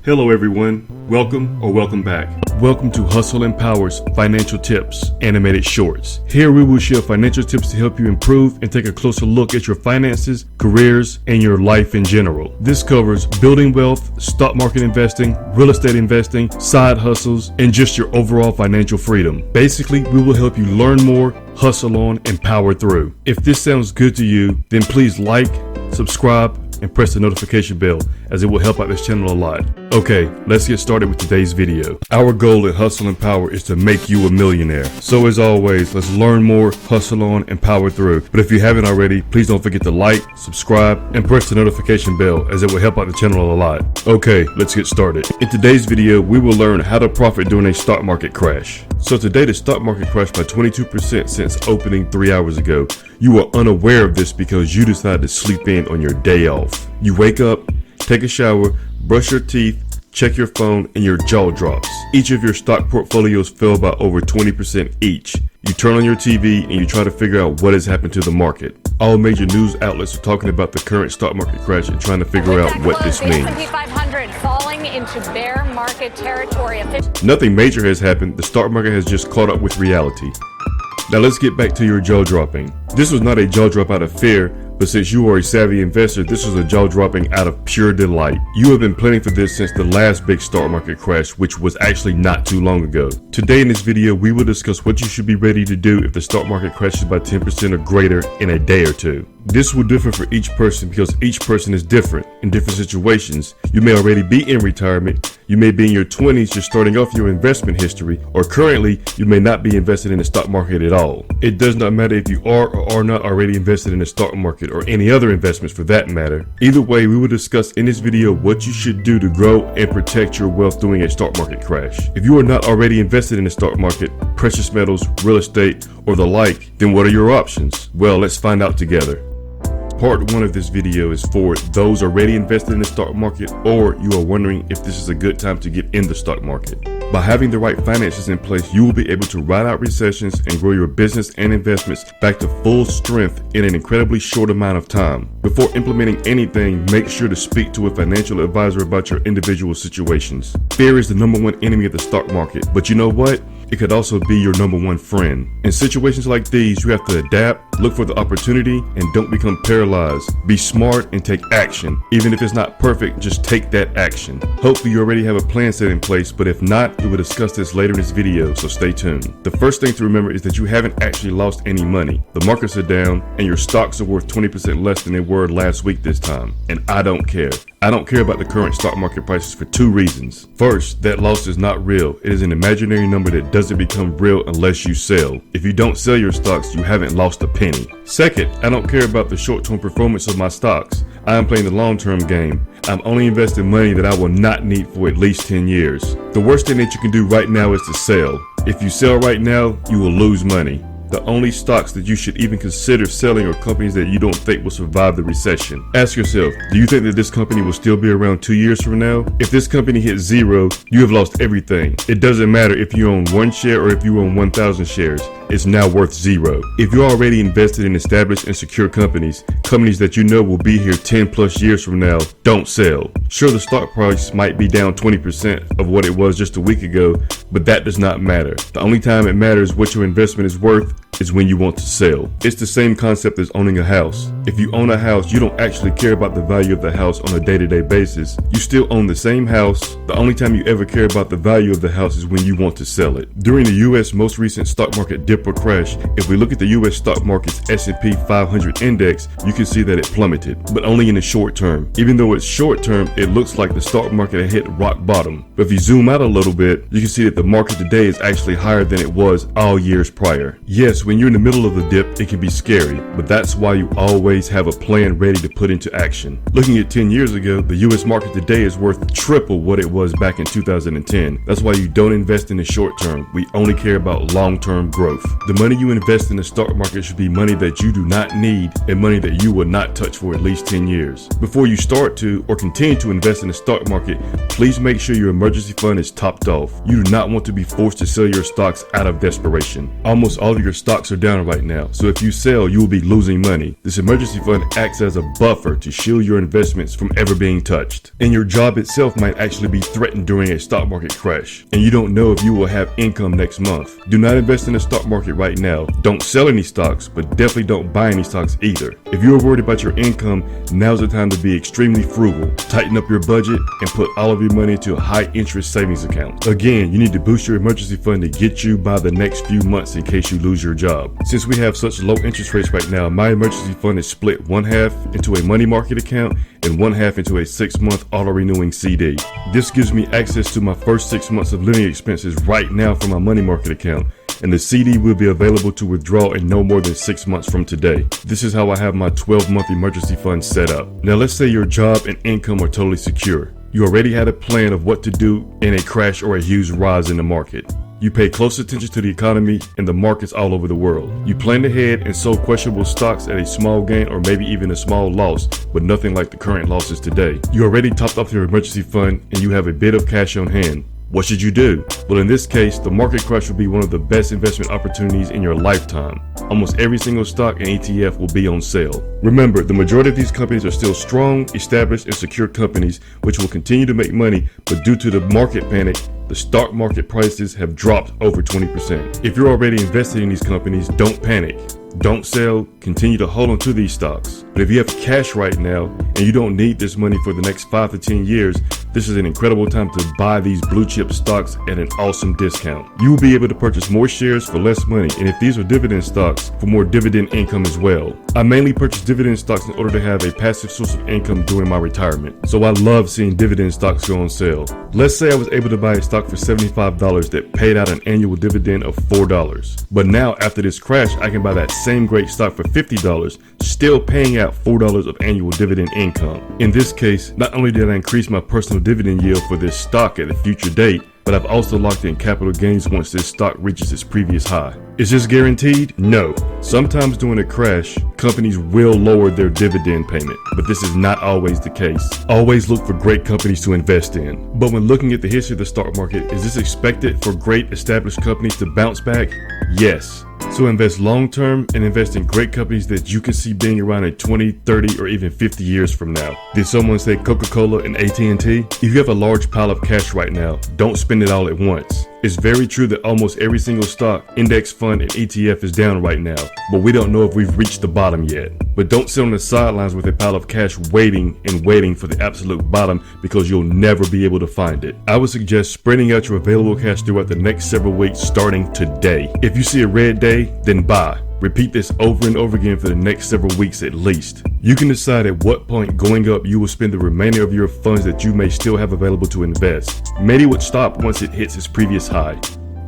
Hello everyone, welcome back. Welcome to Hustle and Power's Financial Tips, Animated Shorts. Here we will share financial tips to help you improve and take a closer look at your finances, careers, and your life in general. This covers building wealth, stock market investing, real estate investing, side hustles, and just your overall financial freedom. Basically, we will help you learn more, hustle on, and power through. If this sounds good to you, then please like, subscribe, and press the notification bell, as it will help out this channel a lot. Okay, let's get started with today's video. Our goal at Hustle and Power is to make you a millionaire. So as always, let's learn more, hustle on, and power through. But if you haven't already, please don't forget to like, subscribe, and press the notification bell, as it will help out the channel a lot. Okay, let's get started. In today's video, we will learn how to profit during a stock market crash. So today, the stock market crashed by 22% since opening 3 hours ago. You are unaware of this because you decided to sleep in on your day off. You wake up, take a shower, brush your teeth, check your phone, and your jaw drops. Each of your stock portfolios fell by over 20% each. You turn on your TV and you try to figure out what has happened to the market. All major news outlets are talking about the current stock market crash and trying to figure out what this means. S&P 500 falling into bear market territory. Nothing major has happened. The stock market has just caught up with reality. Now let's get back to your jaw dropping. This was not a jaw drop out of fear, but since you are a savvy investor, this was a jaw dropping out of pure delight. You have been planning for this since the last big stock market crash, which was actually not too long ago. Today in this video, we will discuss what you should be ready to do if the stock market crashes by 10% or greater in a day or two. This will differ for each person because each person is different in different situations. You may already be in retirement, you may be in your 20s just starting off your investment history, or currently you may not be invested in the stock market at all. It does not matter if you are or are not already invested in the stock market or any other investments for that matter. Either way, we will discuss in this video what you should do to grow and protect your wealth during a stock market crash. If you are not already invested in the stock market, precious metals, real estate, or the like, then what are your options? Well, let's find out together. Part 1 of this video is for those already invested in the stock market, or you are wondering if this is a good time to get in the stock market. By having the right finances in place, you will be able to ride out recessions and grow your business and investments back to full strength in an incredibly short amount of time. Before implementing anything, make sure to speak to a financial advisor about your individual situations. Fear is the #1 enemy of the stock market, but you know what? It could also be your #1 friend. In situations like these, you have to adapt, look for the opportunity, and don't become paralyzed. Be smart and take action. Even if it's not perfect, just take that action. Hopefully you already have a plan set in place, but if not, we will discuss this later in this video, so stay tuned. The first thing to remember is that you haven't actually lost any money. The markets are down, and your stocks are worth 20% less than they were last week this time. And I don't care. I don't care about the current stock market prices for 2 reasons. First, that loss is not real. It is an imaginary number that doesn't become real unless you sell. If you don't sell your stocks, you haven't lost a penny. Second, I don't care about the short-term performance of my stocks. I am playing the long-term game. I'm only investing money that I will not need for at least 10 years. The worst thing that you can do right now is to sell. If you sell right now, you will lose money. The only stocks that you should even consider selling are companies that you don't think will survive the recession. Ask yourself, do you think that this company will still be around 2 years from now? If this company hits 0, you have lost everything. It doesn't matter if you own 1 share or if you own 1,000 shares. It's now worth 0. If you're already invested in established and secure companies that you know will be here 10 plus years from now, don't sell. Sure, the stock price might be down 20% of what it was just a week ago, but that does not matter. The only time it matters what your investment is worth is when you want to sell. It's the same concept as owning a house. If you own a house, you don't actually care about the value of the house on a day-to-day basis. You still own the same house. The only time you ever care about the value of the house is when you want to sell it. During the U.S. most recent stock market dip or crash, if we look at the U.S. stock market's S&P 500 index, you can see that it plummeted, but only in the short term. Even though it's short term, it looks like the stock market had hit rock bottom. But if you zoom out a little bit, you can see that the market today is actually higher than it was all years prior. Yes, when you're in the middle of the dip, it can be scary, but that's why you always have a plan ready to put into action. Looking at 10 years ago, the U.S. market today is worth triple what it was back in 2010. That's why you don't invest in the short term. We only care about long-term growth. The money you invest in the stock market should be money that you do not need and money that you will not touch for at least 10 years. Before you start to or continue to invest in the stock market, please make sure your emergency fund is topped off. You do not want to be forced to sell your stocks out of desperation. Almost all of your stock stocks are down right now, so if you sell, you will be losing money. This emergency fund acts as a buffer to shield your investments from ever being touched. And your job itself might actually be threatened during a stock market crash, and you don't know if you will have income next month. Do not invest in the stock market right now. Don't sell any stocks, but definitely don't buy any stocks either. If you're worried about your income, now's the time to be extremely frugal. Tighten up your budget and put all of your money into a high interest savings account. Again, you need to boost your emergency fund to get you by the next few months in case you lose your job. Since we have such low interest rates right now, my emergency fund is split 1/2 into a money market account and 1/2 into a 6-month auto-renewing CD. This gives me access to my first 6 months of living expenses right now from my money market account, and the CD will be available to withdraw in no more than 6 months from today. This is how I have my 12-month emergency fund set up. Now let's say your job and income are totally secure. You already had a plan of what to do in a crash or a huge rise in the market. You pay close attention to the economy and the markets all over the world. You planned ahead and sold questionable stocks at a small gain or maybe even a small loss, but nothing like the current losses today. You already topped off your emergency fund and you have a bit of cash on hand. What should you do? Well, in this case, the market crash will be one of the best investment opportunities in your lifetime. Almost every single stock and ETF will be on sale. Remember, the majority of these companies are still strong, established, and secure companies which will continue to make money, but due to the market panic, the stock market prices have dropped over 20%. If you're already invested in these companies, don't panic. Don't sell, continue to hold on to these stocks. But if you have cash right now and you don't need this money for the next 5 to 10 years, this is an incredible time to buy these blue chip stocks at an awesome discount. You will be able to purchase more shares for less money, and if these are dividend stocks, for more dividend income as well. I mainly purchase dividend stocks in order to have a passive source of income during my retirement, so I love seeing dividend stocks go on sale. Let's say I was able to buy a stock for $75 that paid out an annual dividend of $4. But now after this crash, I can buy that same great stock for $50, still paying out $4 of annual dividend income. In this case, not only did I increase my personal dividend yield for this stock at a future date, but I've also locked in capital gains once this stock reaches its previous high. Is this guaranteed? No. Sometimes during a crash, companies will lower their dividend payment, but this is not always the case. Always look for great companies to invest in. But when looking at the history of the stock market, is this expected for great established companies to bounce back? Yes. So invest long-term and invest in great companies that you can see being around in 20, 30, or even 50 years from now. Did someone say Coca-Cola and AT&T? If you have a large pile of cash right now, don't spend it all at once. It's very true that almost every single stock, index fund, and ETF is down right now, but we don't know if we've reached the bottom yet. But don't sit on the sidelines with a pile of cash waiting for the absolute bottom, because you'll never be able to find it. I would suggest spreading out your available cash throughout the next several weeks starting today. If you see a red day, then buy. Repeat this over and over again for the next several weeks at least. You can decide at what point going up you will spend the remainder of your funds that you may still have available to invest. Maybe it would stop once it hits its previous high.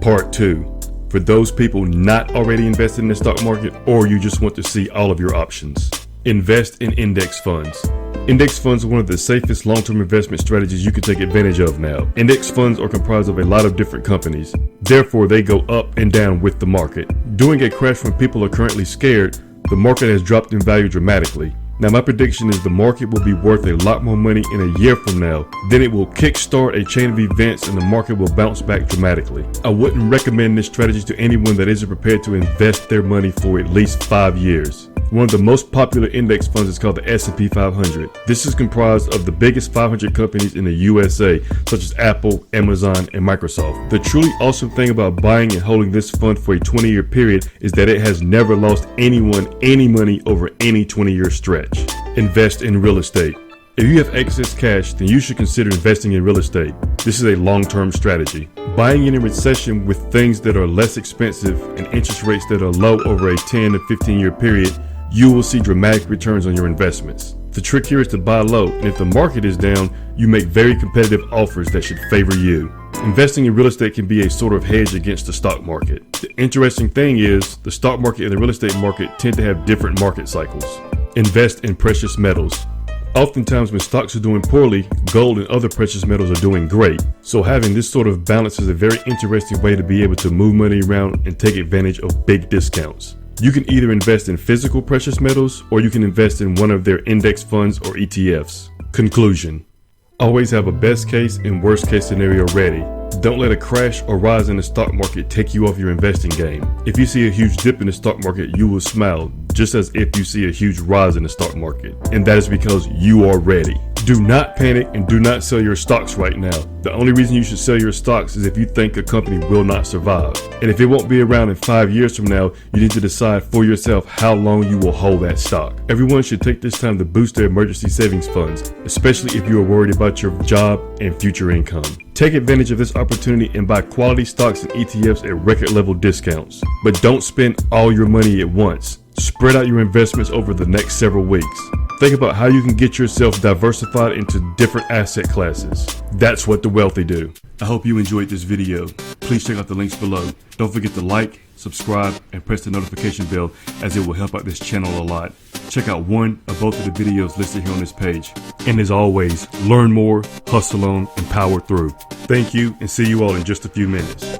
Part 2. For those people not already invested in the stock market, or you just want to see all of your options. Invest in index funds. Index funds are one of the safest long-term investment strategies you can take advantage of now. Index funds are comprised of a lot of different companies. Therefore, they go up and down with the market. During a crash when people are currently scared, the market has dropped in value dramatically. Now, my prediction is the market will be worth a lot more money in a year from now. Then it will kickstart a chain of events and the market will bounce back dramatically. I wouldn't recommend this strategy to anyone that isn't prepared to invest their money for at least 5 years. One of the most popular index funds is called the S&P 500. This is comprised of the biggest 500 companies in the USA, such as Apple, Amazon, and Microsoft. The truly awesome thing about buying and holding this fund for a 20-year period is that it has never lost anyone any money over any 20-year stretch. Invest in real estate. If you have excess cash, then you should consider investing in real estate. This is a long-term strategy. Buying in a recession with things that are less expensive and interest rates that are low over a 10 to 15-year period, you will see dramatic returns on your investments. The trick here is to buy low, and if the market is down, you make very competitive offers that should favor you. Investing in real estate can be a sort of hedge against the stock market. The interesting thing is, the stock market and the real estate market tend to have different market cycles. Invest in precious metals. Oftentimes when stocks are doing poorly, gold and other precious metals are doing great. So having this sort of balance is a very interesting way to be able to move money around and take advantage of big discounts. You can either invest in physical precious metals or you can invest in one of their index funds or ETFs. Conclusion. Always have a best case and worst case scenario ready. Don't let a crash or rise in the stock market take you off your investing game. If you see a huge dip in the stock market, you will smile, just as if you see a huge rise in the stock market. And that is because you are ready. Do not panic and do not sell your stocks right now. The only reason you should sell your stocks is if you think a company will not survive. And if it won't be around in 5 years from now, you need to decide for yourself how long you will hold that stock. Everyone should take this time to boost their emergency savings funds, especially if you are worried about your job and future income. Take advantage of this opportunity and buy quality stocks and ETFs at record level discounts. But don't spend all your money at once. Spread out your investments over the next several weeks. Think about how you can get yourself diversified into different asset classes. That's what the wealthy do. I hope you enjoyed this video. Please check out the links below. Don't forget to like, subscribe, and press the notification bell, as it will help out this channel a lot. Check out one or both of the videos listed here on this page. And as always, learn more, hustle on, and power through. Thank you, and see you all in just a few minutes.